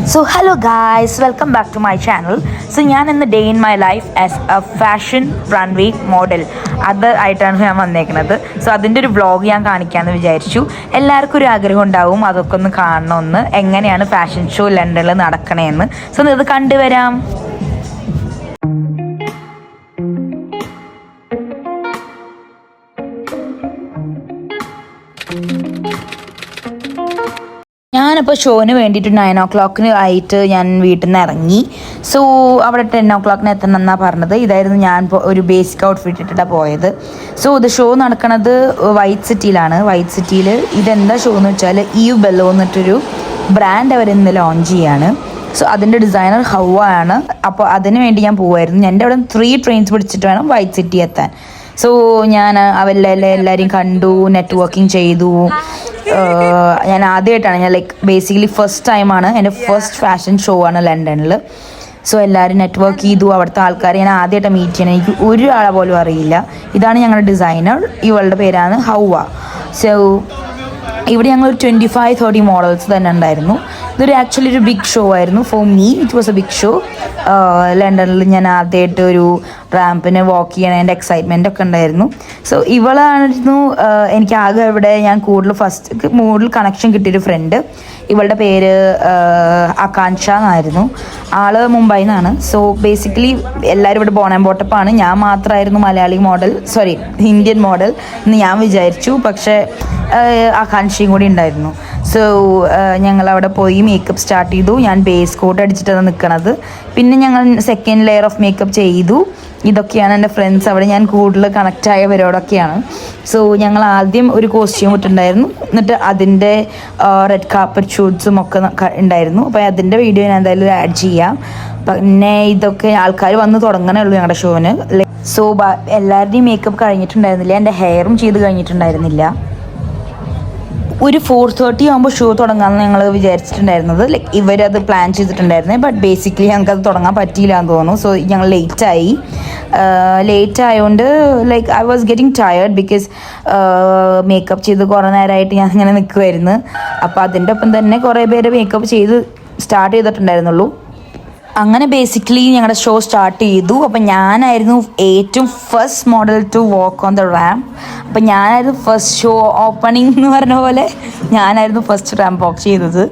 So hello guys, welcome back to my channel. So ഞാൻ ഇന്ന് day in my life as A fashion runway model അത് ആയിട്ടാണ് ഞാൻ വന്നേക്കുന്നത്. സോ അതിൻ്റെ ഒരു വ്ളോഗ് ഞാൻ കാണിക്കാമെന്ന് വിചാരിച്ചു. എല്ലാവർക്കും ഒരു ആഗ്രഹം ഉണ്ടാവും അതൊക്കെ ഒന്ന് കാണണമെന്ന്, എങ്ങനെയാണ് ഫാഷൻ ഷോ ലണ്ടനിൽ നടക്കണേന്ന്. സോ ഇത് കണ്ടുവരാം. ഞാനപ്പോൾ ഷോന് വേണ്ടിയിട്ട് 9 o'clock ആയിട്ട് ഞാൻ വീട്ടിൽ നിന്ന് ഇറങ്ങി. സോ അവിടെ 10 o'clock എത്തണം എന്നാണ് പറഞ്ഞത്. ഇതായിരുന്നു ഞാൻ ഒരു ബേസിക് ഔട്ട്ഫിറ്റ് ഇട്ടിട്ടാണ് പോയത്. സോ ഇത് ഷോ നടക്കുന്നത് വൈറ്റ് സിറ്റിയിലാണ്. വൈറ്റ് സിറ്റിയിൽ ഇതെന്താ ഷോ എന്ന് വെച്ചാൽ ഈവ് ബെല്ലോ എന്നിട്ടൊരു ബ്രാൻഡ് അവർ ഇന്ന് ലോഞ്ച് ചെയ്യാണ്. സോ അതിൻ്റെ ഡിസൈനർ ഹൗവ ആണ്. അപ്പോൾ അതിന് വേണ്ടി ഞാൻ പോവായിരുന്നു. എൻ്റെ അവിടെ 3 trains പിടിച്ചിട്ട് വേണം വൈറ്റ് സിറ്റി എത്താൻ. സോ ഞാൻ എല്ലാവരെയും കണ്ടു, നെറ്റ്വർക്കിംഗ് ചെയ്തു. ഞാൻ ആദ്യമായിട്ടാണ്, ഞാൻ ബേസിക്കലി ഫസ്റ്റ് ടൈമാണ്, എൻ്റെ ഫസ്റ്റ് ഫാഷൻ ഷോ ആണ് ലണ്ടനിൽ. സോ എല്ലാവരും നെറ്റ്വർക്ക് ചെയ്തു. അവിടുത്തെ ആൾക്കാരെ ഞാൻ ആദ്യമായിട്ട് മീറ്റ് ചെയ്യണം. എനിക്ക് ഒരാളെ പോലും അറിയില്ല. ഇതാണ് ഞങ്ങളുടെ ഡിസൈനർ, ഇവളുടെ പേരാണ് ഹൗവ. സോ ഇവിടെ ഞങ്ങൾ 25-30 മോഡൽസ് തന്നെ ഉണ്ടായിരുന്നു. ഇതൊരു ആക്ച്വലി ഒരു ബിഗ് ഷോ ആയിരുന്നു. For me it was a big show. ലണ്ടനിൽ ഞാൻ ആദ്യമായിട്ട് ഒരു റാമ്പിന് വാക്ക് ചെയ്യണതിൻ്റെ എക്സൈറ്റ്മെൻ്റ് ഒക്കെ ഉണ്ടായിരുന്നു. സോ ഇവളായിരുന്നു എനിക്ക് ആകെ ഇവിടെ ഞാൻ കൂടുതൽ കണക്ഷൻ കിട്ടിയൊരു ഫ്രണ്ട്. ഇവളുടെ പേര് ആകാംക്ഷ എന്നായിരുന്നു. ആള് മുംബൈയിൽ നിന്നാണ്. സോ ബേസിക്കലി എല്ലാവരും ഇവിടെ ബോൺ ആൻഡ് ബോട്ടപ്പാണ്. ഞാൻ മാത്രമായിരുന്നു Malayali model, sorry Indian model എന്ന് ഞാൻ വിചാരിച്ചു. പക്ഷേ ആകാംക്ഷയും കൂടി ഉണ്ടായിരുന്നു. സോ ഞങ്ങളവിടെ പോയി മേക്കപ്പ് സ്റ്റാർട്ട് ചെയ്തു. ഞാൻ ബേസ് കോട്ട് അടിച്ചിട്ടാണ് നിൽക്കണത്. പിന്നെ ഞങ്ങൾ സെക്കൻഡ് ലെയർ ഓഫ് മേക്കപ്പ് ചെയ്തു. ഇതൊക്കെയാണ് എൻ്റെ ഫ്രണ്ട്സ്. അവിടെ ഞാൻ കൂടുതൽ കണക്റ്റ് ആയവരോടൊക്കെയാണ്. സോ ഞങ്ങൾ ആദ്യം ഒരു കോസ്റ്റ്യൂം ഇട്ടുണ്ടായിരുന്നു. എന്നിട്ട് അതിൻ്റെ റെഡ് കാർപ്പറ്റ് ഷൂട്ട്സും ഒക്കെ ഉണ്ടായിരുന്നു. അപ്പോൾ അതിൻ്റെ വീഡിയോ ഞാൻ എന്തായാലും ആഡ് ചെയ്യാം. പിന്നെ ഇതൊക്കെ ആൾക്കാർ വന്ന് തുടങ്ങണേ ഉള്ളൂ ഞങ്ങളുടെ ഷോന്. സോ എല്ലാവരുടെയും മേക്കപ്പ് കഴിഞ്ഞിട്ടുണ്ടായിരുന്നില്ല, എൻ്റെ ഹെയറും ചെയ്ത് കഴിഞ്ഞിട്ടുണ്ടായിരുന്നില്ല. ഒരു 4:30 ആകുമ്പോൾ ഷോ തുടങ്ങാമെന്ന് ഞങ്ങൾ വിചാരിച്ചിട്ടുണ്ടായിരുന്നത്. ഇവരത് പ്ലാൻ ചെയ്തിട്ടുണ്ടായിരുന്നത്. ബട്ട് ബേസിക്കലി ഞങ്ങൾക്കത് തുടങ്ങാൻ പറ്റിയില്ല എന്ന് തോന്നുന്നു. സോ ഞങ്ങൾ ലേറ്റ് ആയതുകൊണ്ട് I was getting tired because makeup ചെയ്ത് കുറേ നേരമായിട്ട് ഞാൻ ഇങ്ങനെ നിൽക്കുമായിരുന്നു. അപ്പോൾ അതിൻ്റെ ഒപ്പം തന്നെ കുറേ പേര് മേക്കപ്പ് ചെയ്ത് സ്റ്റാർട്ട് ചെയ്തിട്ടുണ്ടായിരുന്നുള്ളൂ. അങ്ങനെ ബേസിക്കലി ഞങ്ങളുടെ ഷോ സ്റ്റാർട്ട് ചെയ്തു. അപ്പം ഞാനായിരുന്നു ഏറ്റവും first model to walk on the ramp. അപ്പം ഞാനായിരുന്നു ഫസ്റ്റ് ഷോ ഓപ്പണിംഗ് എന്ന് പറഞ്ഞ പോലെ ഞാനായിരുന്നു ഫസ്റ്റ് റാമ്പ് വാക്ക് ചെയ്തത്.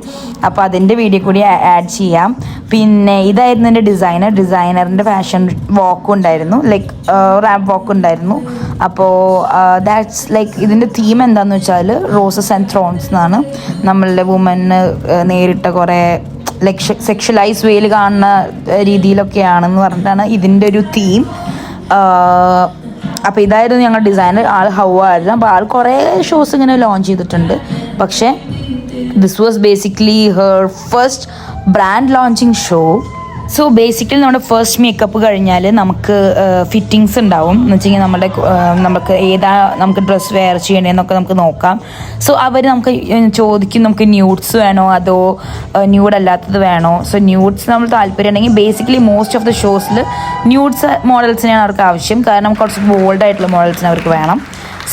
അപ്പോൾ അതിൻ്റെ വീഡിയോ കൂടി ആഡ് ചെയ്യാം. പിന്നെ ഇതായിരുന്നു എൻ്റെ ഡിസൈനറിൻ്റെ ഫാഷൻ വാക്കും ഉണ്ടായിരുന്നു, റാമ്പ് വാക്കും ഉണ്ടായിരുന്നു. അപ്പോൾ ദാറ്റ്സ് ഇതിൻ്റെ തീം എന്താണെന്ന് വെച്ചാൽ റോസസ് ആൻഡ് ത്രോൺസ് എന്നാണ്. നമ്മളുടെ വുമന് നേരിട്ട കുറേ സെക്ഷലൈസ് വേയിൽ കാണുന്ന രീതിയിലൊക്കെയാണെന്ന് പറഞ്ഞിട്ടാണ് ഇതിൻ്റെ ഒരു തീം. അപ്പോൾ ഇതായിരുന്നു ഞങ്ങളുടെ ഡിസൈനർ, ആൾ ഹൗവ ആയിരുന്നു. അപ്പോൾ ആൾ കുറേ ഷോസ് ഇങ്ങനെ ലോഞ്ച് ചെയ്തിട്ടുണ്ട്. പക്ഷേ this was basically her first brand launching show. So basically നമ്മുടെ ഫസ്റ്റ് മേക്കപ്പ് കഴിഞ്ഞാൽ നമുക്ക് ഫിറ്റിങ്സ് ഉണ്ടാവും. എന്ന് വെച്ച് കഴിഞ്ഞാൽ നമുക്ക് ഡ്രസ്സ് വെയർ ചെയ്യണേന്നൊക്കെ നമുക്ക് നോക്കാം. സോ അവർ നമുക്ക് ചോദിക്കും നമുക്ക് ന്യൂഡ്സ് വേണോ അതോ ന്യൂഡ് അല്ലാത്തത് വേണോ. സോ ന്യൂഡ്സ് നമ്മൾ താല്പര്യം ഉണ്ടെങ്കിൽ ബേസിക്കലി മോസ്റ്റ് ഓഫ് ദ ഷോസിൽ ന്യൂഡ്സ് മോഡൽസിനാണ് അവർക്ക് ആവശ്യം. കാരണം കുറച്ച് ബോൾഡ് ആയിട്ടുള്ള മോഡൽസിന് അവർക്ക് വേണം.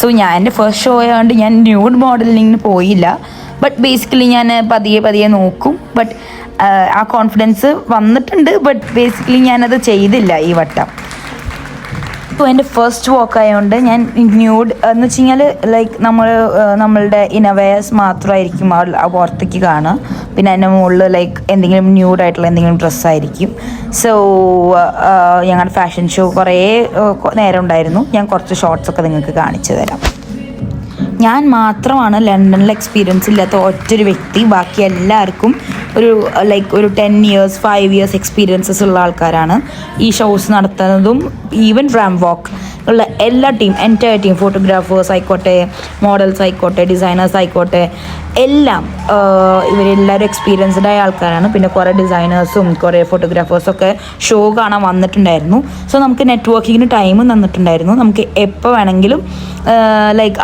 സോ ഞാൻ എൻ്റെ ഫസ്റ്റ് ഷോ ആയതുകൊണ്ട് ഞാൻ ന്യൂഡ് മോഡലിങ്ങിന് പോയില്ല. ബട്ട് ബേസിക്കലി ഞാൻ പതിയെ നോക്കും. ബട്ട് ആ കോൺഫിഡൻസ് വന്നിട്ടുണ്ട്. ബട്ട് ബേസിക്കലി ഞാനത് ചെയ്തില്ല ഈ വട്ടം. ഇപ്പോൾ എൻ്റെ ഫസ്റ്റ് വാക്ക് ആയതുകൊണ്ട് ഞാൻ ന്യൂഡ് എന്ന് വെച്ച് കഴിഞ്ഞാൽ നമ്മളുടെ ഇന്നവേഴ്സ് മാത്രമായിരിക്കും പുറത്തേക്ക് കാണുക. പിന്നെ അതിൻ്റെ മുകളിൽ എന്തെങ്കിലും ന്യൂഡായിട്ടുള്ള എന്തെങ്കിലും ഡ്രസ്സായിരിക്കും. സോ ഞങ്ങളുടെ ഫാഷൻ ഷോ കുറേ നേരം ഉണ്ടായിരുന്നു. ഞാൻ കുറച്ച് ഷോർട്സൊക്കെ നിങ്ങൾക്ക് കാണിച്ചു തരാം. ഞാൻ മാത്രമാണ് ലണ്ടനിൽ എക്സ്പീരിയൻസ് ഇല്ലാത്ത ഒറ്റൊരു വ്യക്തി. ബാക്കി എല്ലാവർക്കും ഒരു 10 years 5 years എക്സ്പീരിയൻസസ് ഉള്ള ആൾക്കാരാണ് ഈ ഷോസ് നടത്തുന്നതും. ഈവൻ റാമ്പ് വാക്ക് ഉള്ള എല്ലാ എൻറ്റയർ ടീം, ഫോട്ടോഗ്രാഫേഴ്സ് ആയിക്കോട്ടെ, മോഡൽസ് ആയിക്കോട്ടെ, ഡിസൈനേഴ്സ് ആയിക്കോട്ടെ, എല്ലാം ഇവരെല്ലാവരും എക്സ്പീരിയൻസ്ഡ് ആയ ആൾക്കാരാണ്. പിന്നെ കുറേ ഡിസൈനേഴ്സും കുറേ ഫോട്ടോഗ്രാഫേഴ്സൊക്കെ ഷോ കാണാൻ വന്നിട്ടുണ്ടായിരുന്നു. സോ നമുക്ക് നെറ്റ്വർക്കിങ്ങിന് ടൈമും തന്നിട്ടുണ്ടായിരുന്നു. നമുക്ക് എപ്പോൾ വേണമെങ്കിലും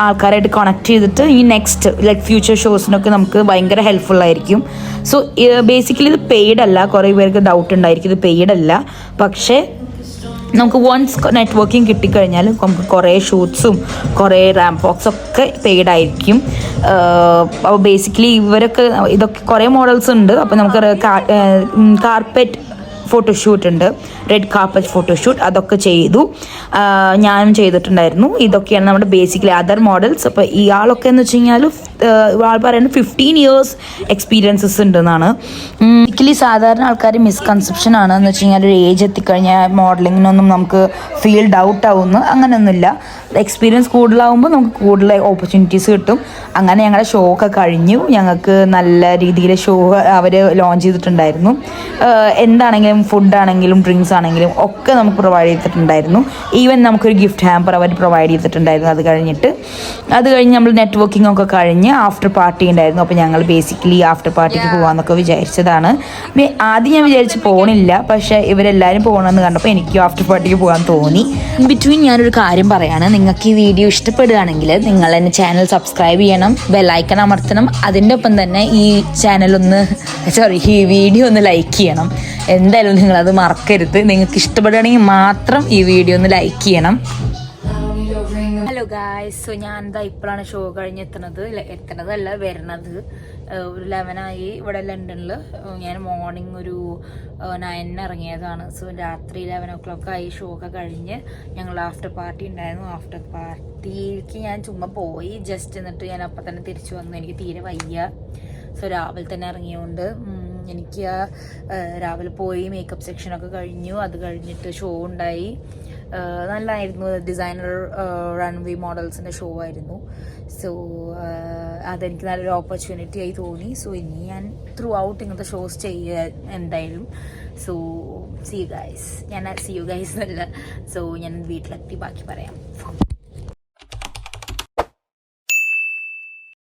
ആൾക്കാരായിട്ട് കണക്ട് ചെയ്തിട്ട് ഈ നെക്സ്റ്റ് ഫ്യൂച്ചർ ഷോസിനൊക്കെ നമുക്ക് ഭയങ്കര ഹെൽപ്ഫുള്ളായിരിക്കും. സോ ബേസിക്കലി ഇത് പെയ്ഡ് അല്ല. കുറേ പേർക്ക് ഡൗട്ട് ഉണ്ടായിരിക്കും ഇത് പെയ്ഡ് അല്ല. പക്ഷേ നമുക്ക് വൺസ് നെറ്റ്വർക്കിംഗ് കിട്ടിക്കഴിഞ്ഞാൽ നമുക്ക് കുറേ ഷൂട്ട്സും കുറേ റാമ്പ് വോക്സ് ഒക്കെ പെയ്ഡ് ആയിരിക്കും. അപ്പോൾ ബേസിക്കലി ഇതൊക്കെ കുറേ മോഡൽസ് ഉണ്ട്. അപ്പോൾ നമുക്ക് കാർപ്പറ്റ് ഫോട്ടോഷൂട്ട് ഉണ്ട്, റെഡ് കാർപ്പറ്റ് ഫോട്ടോഷൂട്ട്, അതൊക്കെ ചെയ്തു. ഞാനും ചെയ്തിട്ടുണ്ടായിരുന്നു. ഇതൊക്കെയാണ് നമ്മുടെ ബേസിക്കലി അതർ മോഡൽസ്. അപ്പോൾ ഇയാളൊക്കെ എന്ന് വെച്ച് കഴിഞ്ഞാൽ ഇയാൾ പറയുന്നത് 15 years എക്സ്പീരിയൻസസ് ഉണ്ടെന്നാണ്. ബേസിക്കലി സാധാരണ ആൾക്കാർ മിസ്കൺസെപ്ഷൻ ആണ് എന്ന് വെച്ച് കഴിഞ്ഞാൽ ഒരു ഏജ് എത്തിക്കഴിഞ്ഞാൽ മോഡലിങ്ങിനൊന്നും നമുക്ക് ഫീൽഡ് ഔട്ട് ആവുന്നു, അങ്ങനെയൊന്നുമില്ല. എക്സ്പീരിയൻസ് കൂടുതലാവുമ്പോൾ നമുക്ക് കൂടുതൽ ഓപ്പർച്യൂണിറ്റീസ് കിട്ടും. അങ്ങനെ ഞങ്ങളുടെ ഷോ ഒക്കെ കഴിഞ്ഞു. ഞങ്ങൾക്ക് നല്ല രീതിയിൽ ഷോ അവർ ലോഞ്ച് ചെയ്തിട്ടുണ്ടായിരുന്നു. എന്താണെങ്കിലും ഫുഡാണെങ്കിലും ഡ്രിങ്ക്സ് ആണെങ്കിലും ഒക്കെ നമുക്ക് പ്രൊവൈഡ് ചെയ്തിട്ടുണ്ടായിരുന്നു. ഈവൻ നമുക്കൊരു ഗിഫ്റ്റ് ഹാമ്പർ അവർ പ്രൊവൈഡ് ചെയ്തിട്ടുണ്ടായിരുന്നു. അത് കഴിഞ്ഞ് നമ്മൾ നെറ്റ്വർക്കിംഗ് ഒക്കെ കഴിഞ്ഞ് ആഫ്റ്റർ പാർട്ടി ഉണ്ടായിരുന്നു. അപ്പോൾ ഞങ്ങൾ ബേസിക്കലി ആഫ്റ്റർ പാർട്ടിക്ക് പോകാമെന്നൊക്കെ വിചാരിച്ചതാണ്. ആദ്യം ഞാൻ വിചാരിച്ച് പോകണില്ല, പക്ഷേ ഇവരെല്ലാവരും പോകണമെന്ന് കണ്ടപ്പോൾ എനിക്കും ആഫ്റ്റർ പാർട്ടിക്ക് പോകാൻ തോന്നി. ഇൻ ബിറ്റ്വീൻ ഞാനൊരു കാര്യം പറയാണ്. നിങ്ങൾക്ക് ഈ വീഡിയോ ഇഷ്ടപ്പെടുകയാണെങ്കിൽ നിങ്ങൾ എൻ്റെ ചാനൽ സബ്സ്ക്രൈബ് ചെയ്യണം, ബെല്ലൈക്കൺ അമർത്തണം. അതിൻ്റെ ഒപ്പം തന്നെ ഈ വീഡിയോ ഒന്ന് ലൈക്ക് ചെയ്യണം. എന്തായാലും നിങ്ങളത് മറക്കരുത്. നിങ്ങൾക്ക് ഇഷ്ടപ്പെടുകയാണെങ്കിൽ മാത്രം ഈ വീഡിയോ ഒന്ന് ലൈക്ക് ചെയ്യണം. ഹലോ ഗായ്സ്, സോ ഞാൻ എന്താ ഇപ്പോഴാണ് ഷോ കഴിഞ്ഞ് എത്തണതല്ല വരുന്നത്. ഒരു 11 ആയി ഇവിടെ ലണ്ടനിൽ. ഞാൻ മോർണിംഗ് ഒരു 9 ഇറങ്ങിയതാണ്. സോ രാത്രി 11 o'clock ആയി ഷോ ഒക്കെ കഴിഞ്ഞ്. ഞങ്ങൾ ആഫ്റ്റർ പാർട്ടി ഉണ്ടായിരുന്നു. ആഫ്റ്റർ പാർട്ടിക്ക് ഞാൻ ചുമ്മാ പോയി ജസ്റ്റ്, എന്നിട്ട് ഞാൻ അപ്പം തന്നെ തിരിച്ചു വന്നു. എനിക്ക് തീരെ വയ്യ. സോ രാവിലെ തന്നെ ഇറങ്ങിയതുകൊണ്ട് എനിക്ക് രാവിലെ പോയി മേക്കപ്പ് സെക്ഷനൊക്കെ കഴിഞ്ഞു. അത് കഴിഞ്ഞിട്ട് ഷോ ഉണ്ടായി. നല്ലതായിരുന്നു. ഡിസൈനർ റൺവേ മോഡൽസിൻ്റെ ഷോ ആയിരുന്നു. സോ അതെനിക്ക് നല്ലൊരു ഓപ്പർച്യൂണിറ്റി ആയി തോന്നി. സോ ഇനി ഞാൻ ത്രൂ ഔട്ട് ഇങ്ങനത്തെ ഷോസ് ചെയ്യുക എന്തായാലും. സോ സി യു ഗൈസ് എന്നല്ല. സോ ഞാൻ വീട്ടിലെത്തി ബാക്കി പറയാം.